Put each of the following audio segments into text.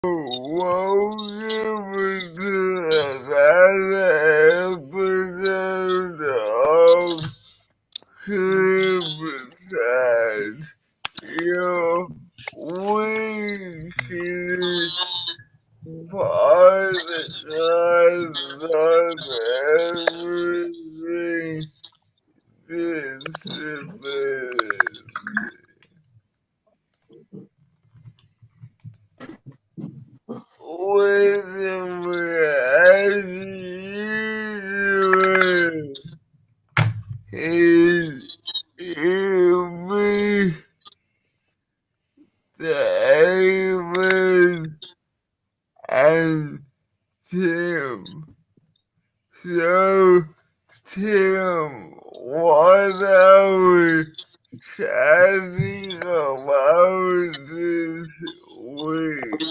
welcome to another episode of Criticize Your Weakness podcast of everything disability. With me as usual is me, David, and Tim. So, Tim, what are we chatting about this week?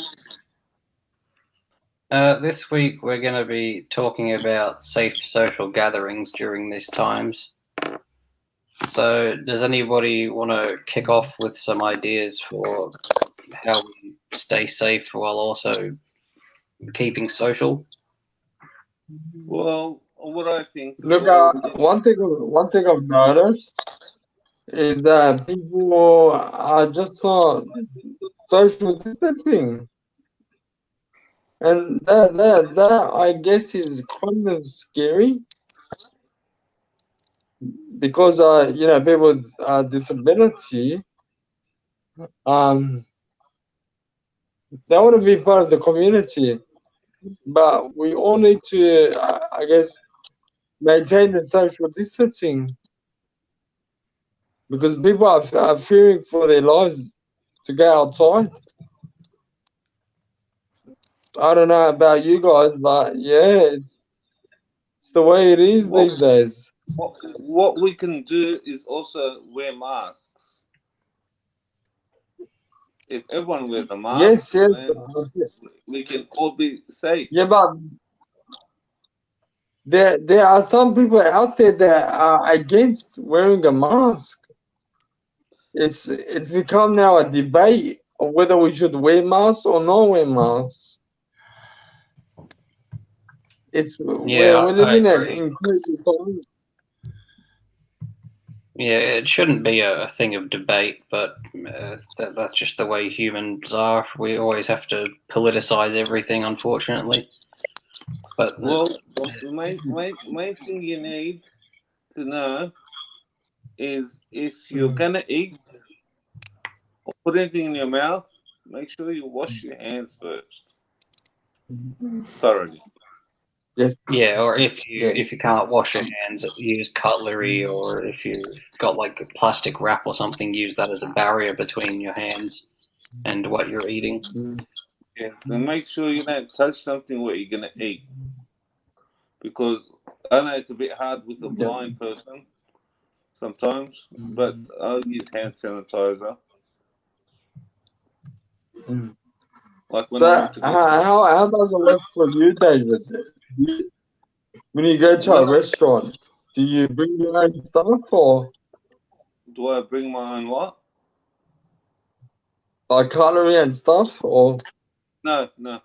This week we're going to be talking about safe social gatherings during these times. So, does anybody want to kick off with some ideas for how we stay safe while also keeping social? Well, what I think. Look, one thing I've noticed is that people are just not social distancing, and that I guess is kind of scary because people with disability they want to be part of the community, but we all need to I guess maintain the social distancing because people are fearing for their lives to go outside. I don't know about you guys, but yeah, it's the way it is What, these days. what we can do is also wear masks. If everyone wears a mask, Yes, yes. then we can all be safe. Yeah, but there are some people out there that are against wearing a mask. It's become now a debate of whether we should wear masks or not wear masks. It's Yeah, we're I living agree. in crazy times. Yeah, it shouldn't be a thing of debate, but that's just the way humans are. We always have to politicize everything, unfortunately. But Well, the main thing you need to know is if you're gonna eat or put anything in your mouth, make sure you wash your hands first, thoroughly. Yes, yeah, or if you yes. can't wash your hands, use cutlery, or if you've got like a plastic wrap or something, use that as a barrier between your hands and what you're eating. Yeah. And make sure you don't touch something what you're gonna eat, because I know it's a bit hard with a Yep. blind person sometimes, but I'll use hand sanitizer. Mm. Like when So I went to get how does it work for you, David? When you go to when a restaurant, do you bring your own stuff or do I bring my own what? like cutlery and stuff? Or No, no.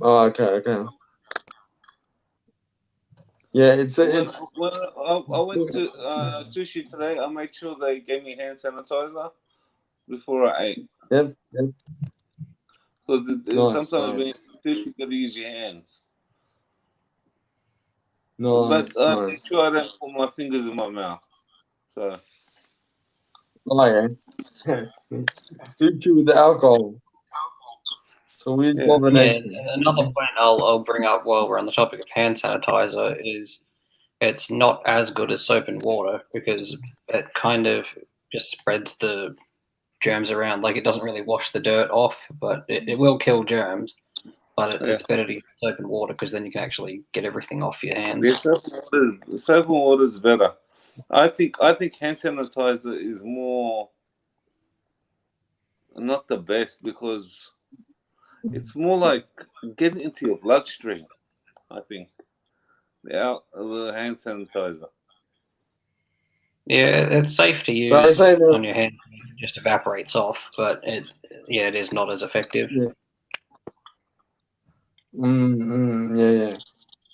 oh, okay. Yeah, When it's I went to sushi today, I made sure they gave me hand sanitizer before I ate. yep. Because Nice, sometimes when you nice, eat sushi, you gotta use your hands. But nice, I make nice. sure I don't put my fingers in my mouth. So Oh yeah. Sushi with the alcohol. It's a weird yeah, Yeah, combination. another point I'll bring up while we're on the topic of hand sanitizer is it's not as good as soap and water because it kind of just spreads the germs around. Like it doesn't really wash the dirt off, but it will kill germs. But yeah. it's better to use soap and water because then you can actually get everything off your The hands. soap and water is better. I think hand sanitizer is more not the best because it's more like getting into your bloodstream. I think the hand sanitizer. Yeah, it's safe to So I use say that. on your hand. It just evaporates off, but it is not as effective. Yeah. Yeah.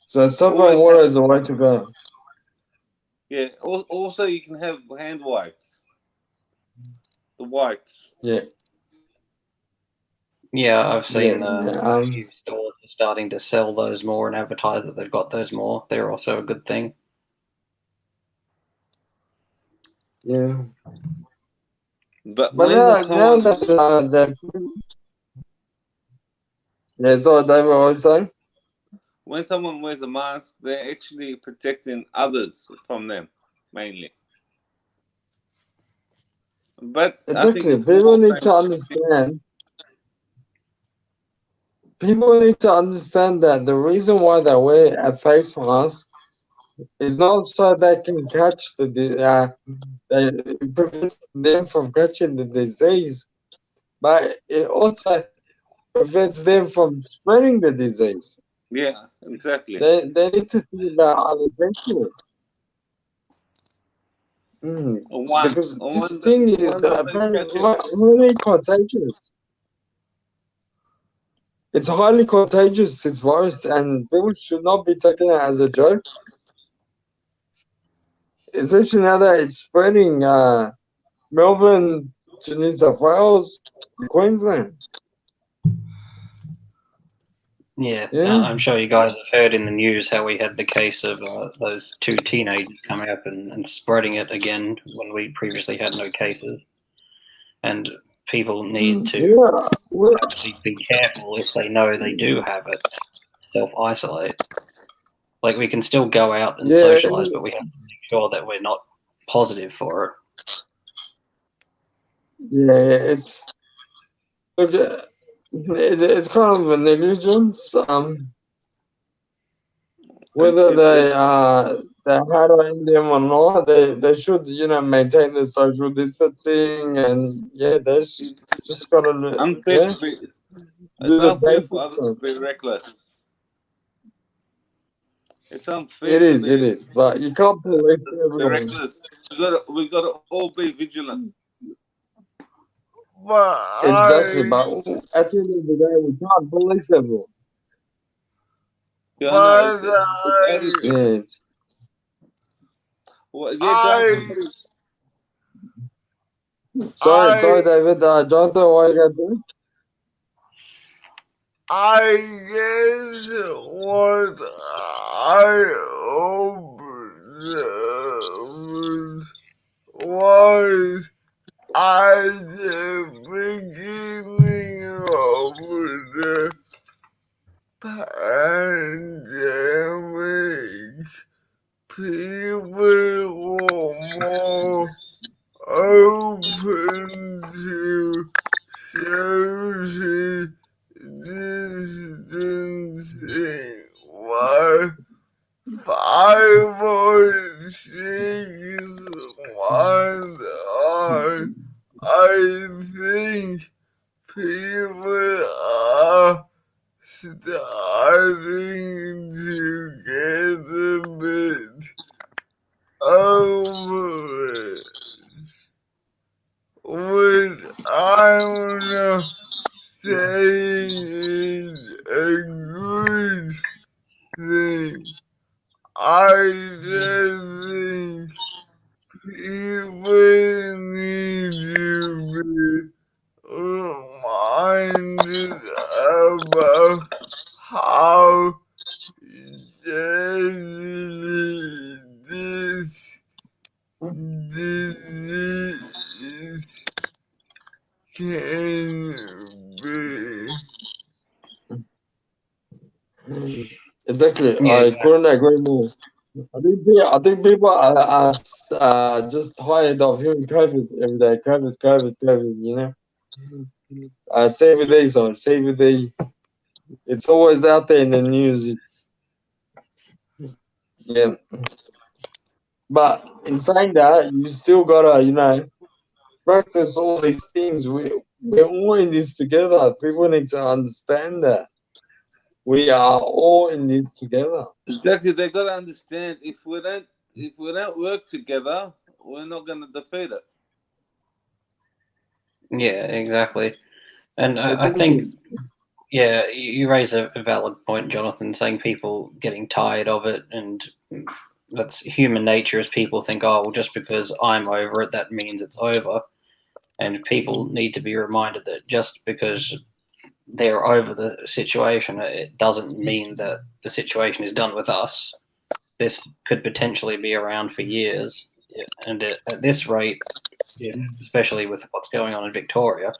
So soap and Always water have- is the way to go. Yeah. Also, you can have hand wipes. The wipes. Yeah. Yeah, I've seen Yeah. a few stores are starting to sell those more and advertise that they've got those more. They're also a good thing. Yeah. But But now that yeah, so David, what was saying? when someone wears a mask, they're actually protecting others from them, mainly. But I think Exactly. it's more People need safe. to understand. People need to understand that the reason why they wear a face mask is not so they can catch it prevents them from catching the disease, but it also prevents them from spreading the disease. Yeah, exactly. They need to think about other people. Because this thing is really contagious. It's highly contagious, this virus, and people should not be taking it as a joke. Especially now that it's spreading Melbourne to New South Wales, Queensland. Yeah, Yeah. I'm sure you guys have heard in the news how we had the case of those two teenagers coming up and spreading it again when we previously had no cases. And people need to actually be careful if they know they do have it, self-isolate. Like, we can still go out and socialize, but we have to make sure that we're not positive for it. Yeah, it's it's kind of a negligence. Whether they had it in them or not, they should maintain the social distancing, and they just gotta Unfair. It's do the unfair basic for others stuff. to be reckless. It's unfair. It is, but you can't police be everyone. reckless. We gotta all be vigilant. Exactly, but at the end of the day, we can't police everyone. Yeah, I know. It's Yes. well, Sorry, David. Jonathan, what you got to do? I guess what I observed was at the beginning of the pandemic, people were more open to social distancing. Why 5 or 6 months on, I think people are starting to get a bit over it. What I'm not saying is a good thing. I just think people need to be reminded about how deadly this disease can be. Exactly. Yeah. I couldn't agree more. I think people are just tired of hearing COVID every day. COVID. You know, CBD, sorry, CBD. It's always out there in the news. It's But in saying that, you still gotta practice all these things. We're all in this together. People need to understand that we are all in this together. exactly. They gotta understand if we don't work together, we're not going to defeat it. Yeah, exactly. And I Exactly. think, yeah, you raise a valid point, Jonathan, saying people getting tired of it, and that's human nature. As people think, oh, well, just because I'm over it, that means it's over. And people need to be reminded that just because they're over the situation, it doesn't mean that the situation is done with us. This could potentially be around for years, and at this rate, especially with what's going on in Victoria,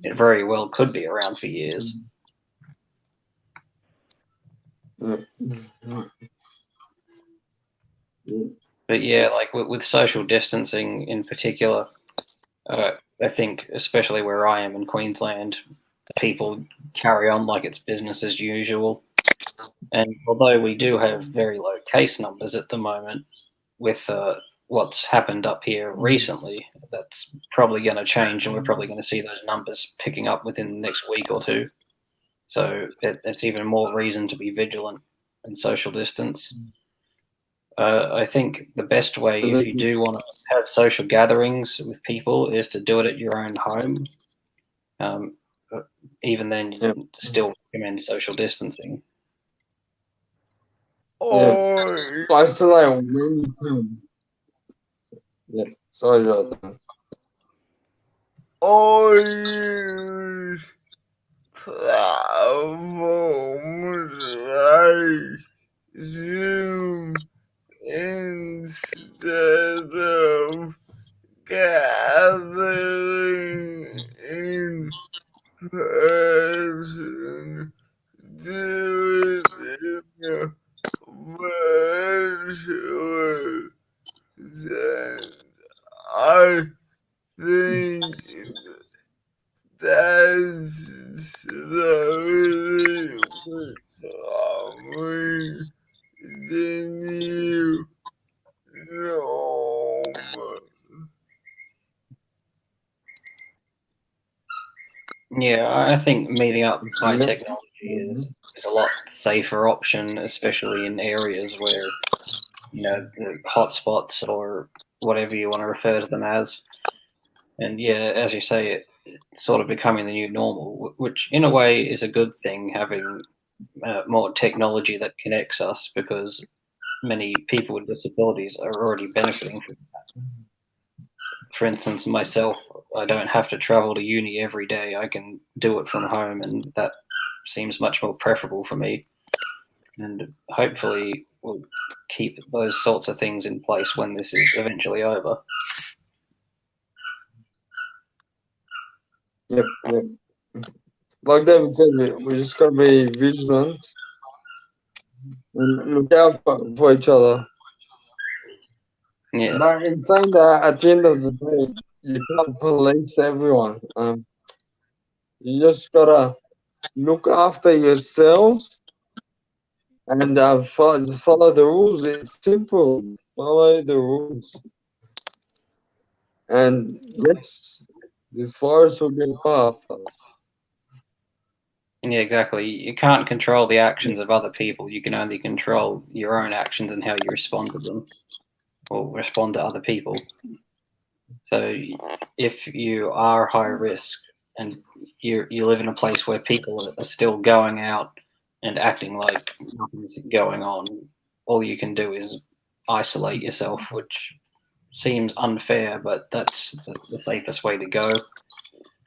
it very well could be around for years. But yeah, like with social distancing in particular, I think especially where I am in Queensland, people carry on like it's business as usual. And although we do have very low case numbers at the moment, with what's happened up here recently, that's probably going to change, and we're probably going to see those numbers picking up within the next week or two. So it's even more reason to be vigilant and social distance. I think the best way, if you do want to have social gatherings with people, is to do it at your own home. Even then, you still recommend social distancing. Yeah. I still like when you come. Yeah, sorry about that. I use platforms like Zoom instead of gathering in person. Do it in a virtual sense. I think that's slowly becoming the new normal. Yeah, I think meeting up by Yes. technology is a lot safer option, especially in areas where, the hotspots or whatever you want to refer to them as. And yeah, as you say, it's sort of becoming the new normal, which in a way is a good thing, having more technology that connects us, because many people with disabilities are already benefiting from that. For instance, myself, I don't have to travel to uni every day. I can do it from home, and that seems much more preferable for me. And hopefully, we'll keep those sorts of things in place when this is eventually over. Yep. Like David said, we just gotta be vigilant and look out for each other. Yeah. But in saying that, at the end of the day, you can't police everyone. You just gotta look after yourselves and follow the rules. It's simple. Follow the rules. And yes, this virus will get past us. Yeah, exactly. You can't control the actions of other people. You can only control your own actions and how you respond to them, or respond to other people. So if you are high risk and you live in a place where people are still going out and acting like nothing's going on, all you can do is isolate yourself, which seems unfair, but that's the safest way to go.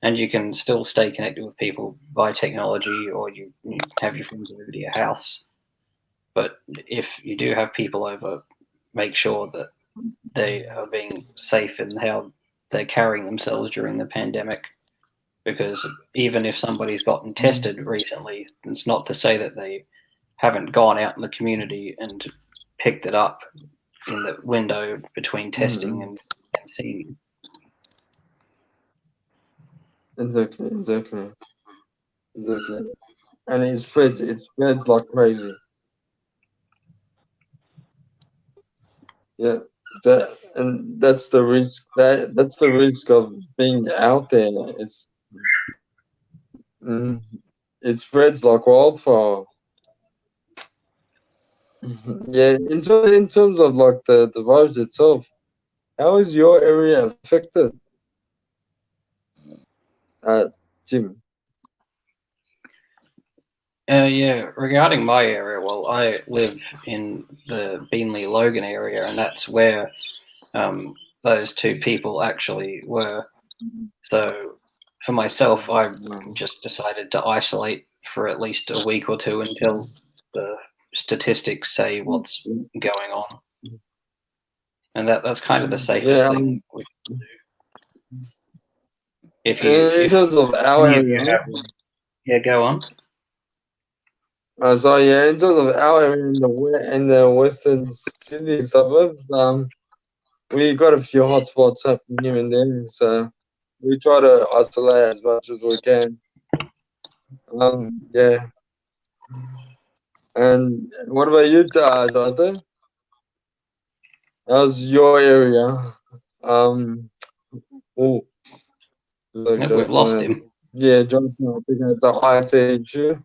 And you can still stay connected with people by technology, or you have your friends over to your house. But if you do have people over, make sure that they are being safe in how they're carrying themselves during the pandemic. Because even if somebody's gotten tested recently, it's not to say that they haven't gone out in the community and picked it up in the window between testing and seeing. Exactly. And it spreads like crazy. Yeah. That's the risk. That's the risk of being out there. It spreads like wildfire. Yeah, in terms of like the virus itself, How is your area affected, Tim? Yeah, regarding my area, well, I live in the Beanley Logan area, and that's where those two people actually were. So for myself, I just decided to isolate for at least a week or two until the statistics say what's going on. And that's kind of the safest thing we can do. In terms of our area, yeah, go on. So yeah, in terms of our area in the western Sydney suburbs, we got a few hotspots happening here and there, so we try to isolate as much as we can. Yeah. And what about you, Jonathan? How's your area? Oh, We've lost him. Yeah, Jonathan, I think it's a IT issue.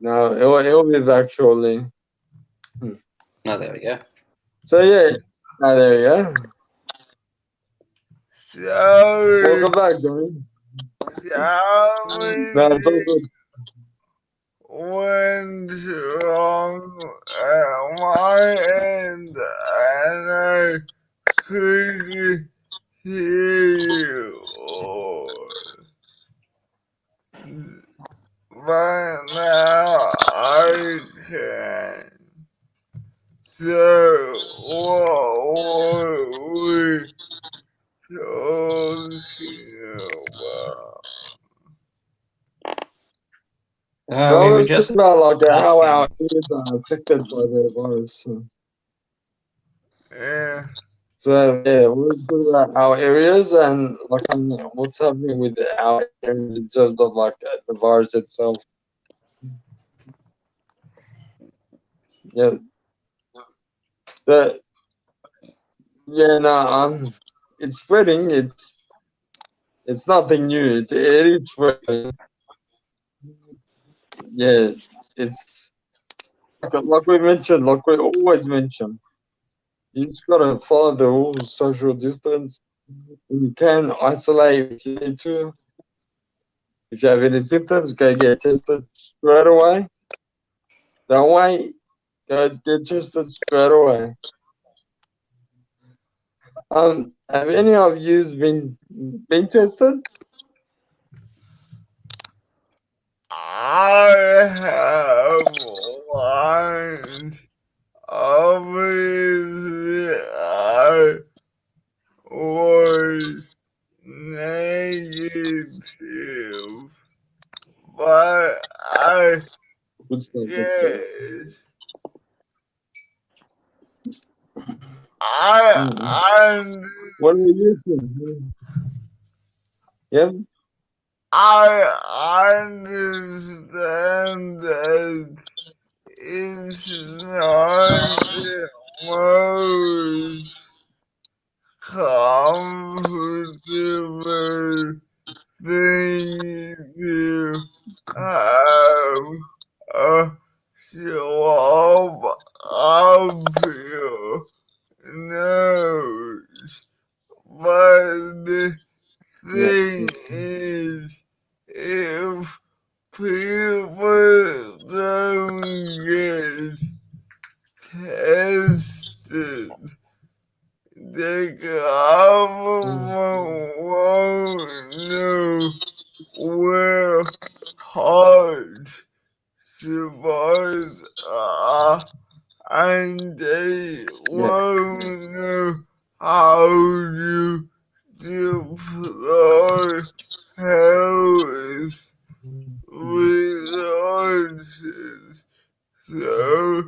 No, it'll be back shortly. Oh, there we go. So yeah, there you go. Sorry. Welcome back, Johnny. No, it's all good. Went wrong at my end, and I couldn't hear you. But now I can. So what were we talking about? No, We were it's just just about like how our ears are affected by the virus. Yeah. So yeah, we'll talk about our areas and like what's happening with our areas in terms of like the virus itself. Yeah. It's spreading. It's nothing new. It is spreading. Yeah, it's like we mentioned, like we always mention. You just gotta follow the rules, social distance. You can isolate if you need to. If you have any symptoms, go get tested straight away. Don't wait. Go get tested straight away. Have any of you been tested? I have lines. Obviously, I was negative, but I Good stuff. guess What are you using? Yeah. I understand that it's not the most comfortable thing to have a swab up your nose, but the thing is, if people don't get tested, the government won't know where hot spots are, and they won't know how to deploy health resources. So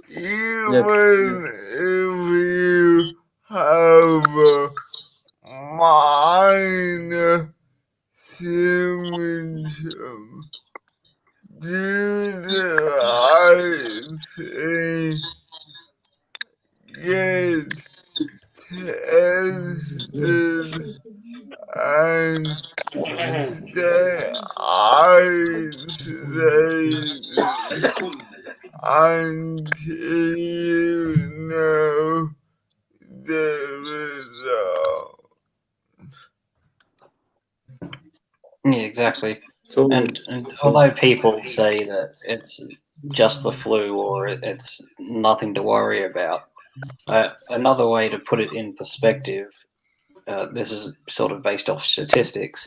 even if you have a minor symptom, do the right thing. Get tested and stay isolated until you know the exactly. So And although people say that it's just the flu or it's nothing to worry about, another way to put it in perspective, this is sort of based off statistics,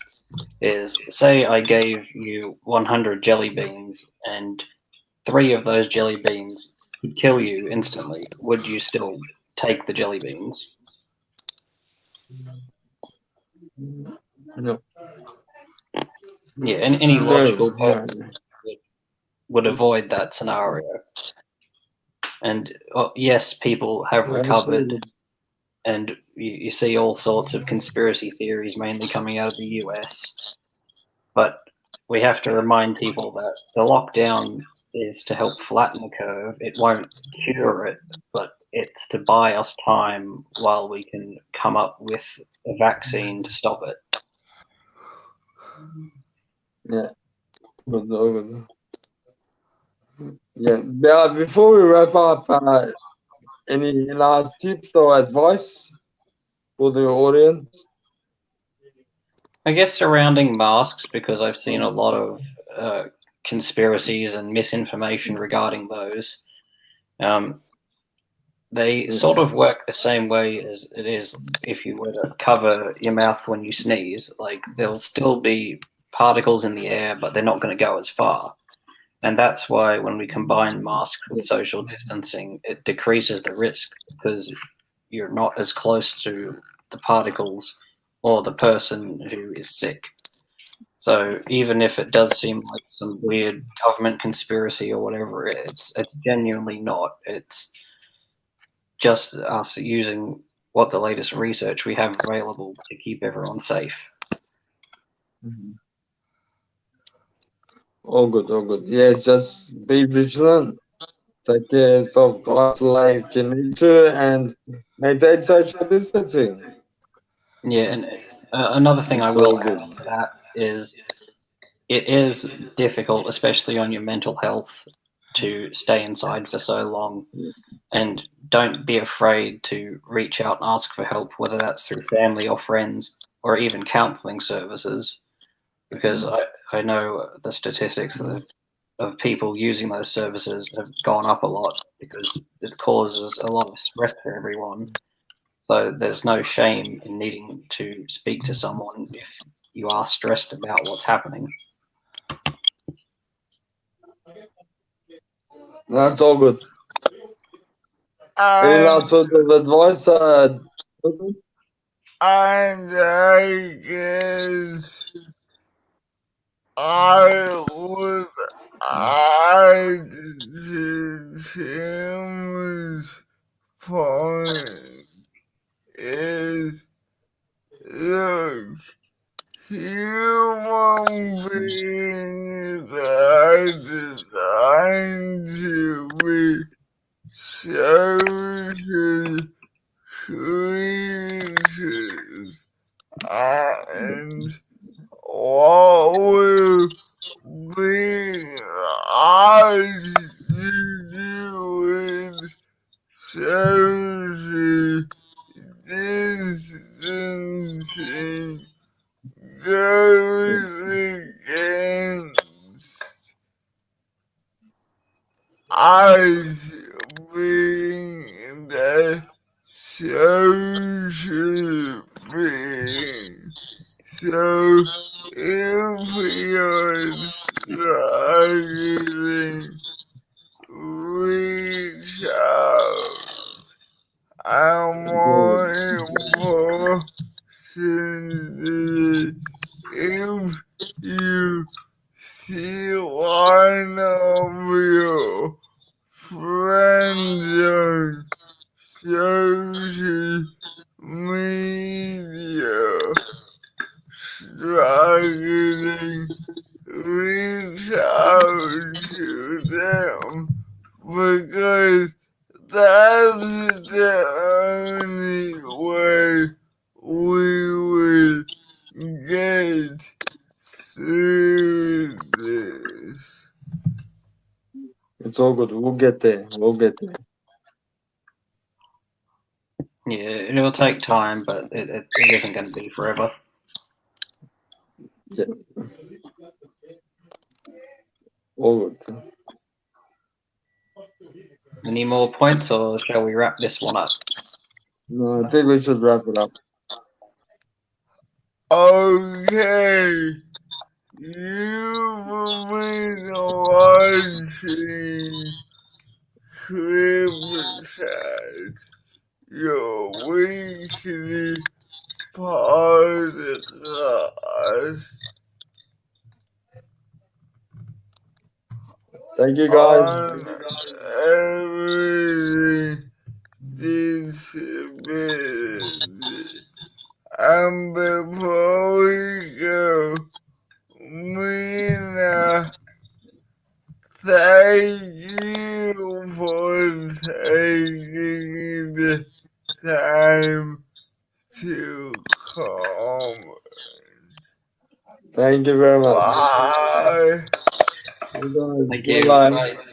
is say I gave you 100 jelly beans and 3 of those jelly beans could kill you instantly. Would you still take the jelly beans? no, Yeah, and any logical no. person would avoid that scenario. And yes, people have recovered, and you see all sorts of conspiracy theories, mainly coming out of the US. But we have to remind people that the lockdown is to help flatten the curve. It won't cure it, but it's to buy us time while we can come up with a vaccine to stop it. Yeah, good. Yeah. Before we wrap up, any last tips or advice for the audience? I guess surrounding masks, because I've seen a lot of conspiracies and misinformation regarding those. They sort of work the same way as it is if you were to cover your mouth when you sneeze. Like, there'll still be particles in the air, but they're not going to go as far. And that's why when we combine masks with social distancing, it decreases the risk because you're not as close to the particles or the person who is sick. So even if it does seem like some weird government conspiracy or whatever, it's genuinely not. It's just us using what the latest research we have available to keep everyone safe. All good. Yeah, just be vigilant. Take care of isolate your nature and maintain social distancing. Yeah, and another thing I It's will all add good. on to that is it is difficult, especially on your mental health, to stay inside for so long. And don't be afraid to reach out and ask for help, whether that's through family or friends or even counseling services, because I know the statistics of people using those services have gone up a lot because it causes a lot of stress for everyone. So there's no shame in needing to speak to someone if you are stressed about what's happening. That's all good. Any last And, sort of advice? and I guess I would add to Tim's point is, look, human beings are designed to be social creatures, and what will be asked to do with social distancing goes against us being the social being. So if you're struggling, reach out. And more importantly, if you see one of your friends on social media struggling, reach out to them, because that's the only way we will get through this. It's all good. We'll get there. Yeah, it will take time, but it isn't going to be forever. Yeah. All good. Any more points, or shall we wrap this one up? No, I think we should wrap it up. Okay, you've been watching Cripchat, your weekly podcast Thank you guys. on every disability. And before we go, Mina, thank you for taking the time to come. Thank you very much. Bye. You guys, Thank you. bye-bye. Bye.